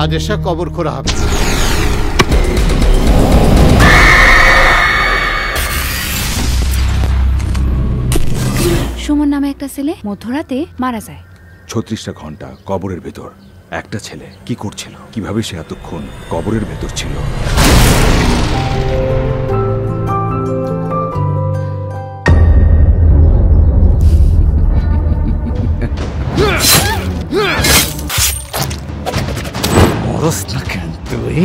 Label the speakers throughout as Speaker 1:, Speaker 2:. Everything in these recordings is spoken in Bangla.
Speaker 1: আজ এসে কবর খোঁড়া হবে।
Speaker 2: সুমন নামে একটা ছেলে মধ্যরাতে মারা যায়।
Speaker 3: 36টা ঘন্টা কবরের ভেতর একটা ছেলে কি করছিল, কিভাবে সে এতক্ষণ কবরের ভেতর ছিল? মরস না কেন তুই?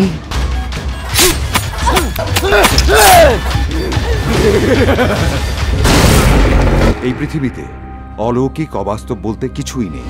Speaker 3: এই পৃথিবীতে অলৌকিক অবাস্তব বলতে কিছুই নেই।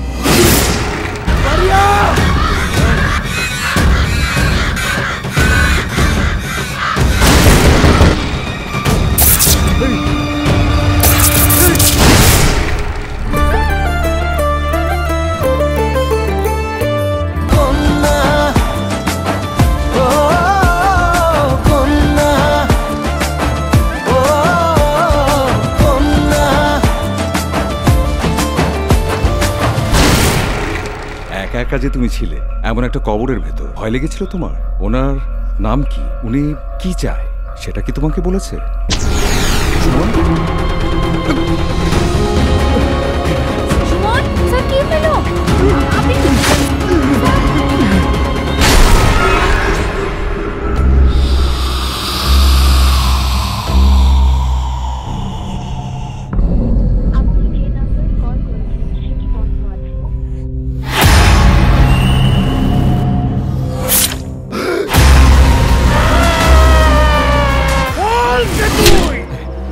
Speaker 3: একা যে তুমি ছিলে এমন একটা কবরের ভেতর, ভয় লেগেছিল তোমার? ওনার নাম কি, উনি কি চায় সেটা কি তোমাকে বলেছে?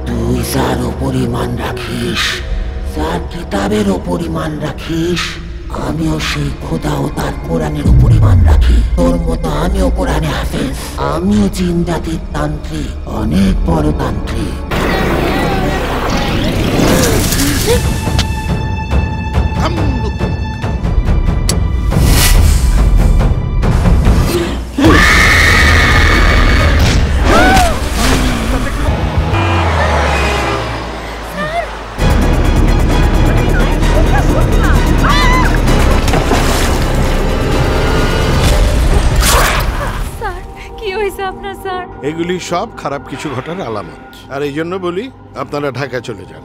Speaker 4: তুই যার পরিমাণ রাখিস, যার কিতাবেরও পরিমাণ রাখিস, আমিও সেই খোদা ও তার কোরআনের পরিমাণ রাখি। তোর মতো আমিও কোরআনে হাফেজ, আমিও জিন জাতির তান্ত্রিক, অনেক বড় তান্ত্রিক।
Speaker 1: এগুলি সব খারাপ কিছু ঘটার আলামত, আর এই জন্য বলি আপনারা ঢাকা চলে যান।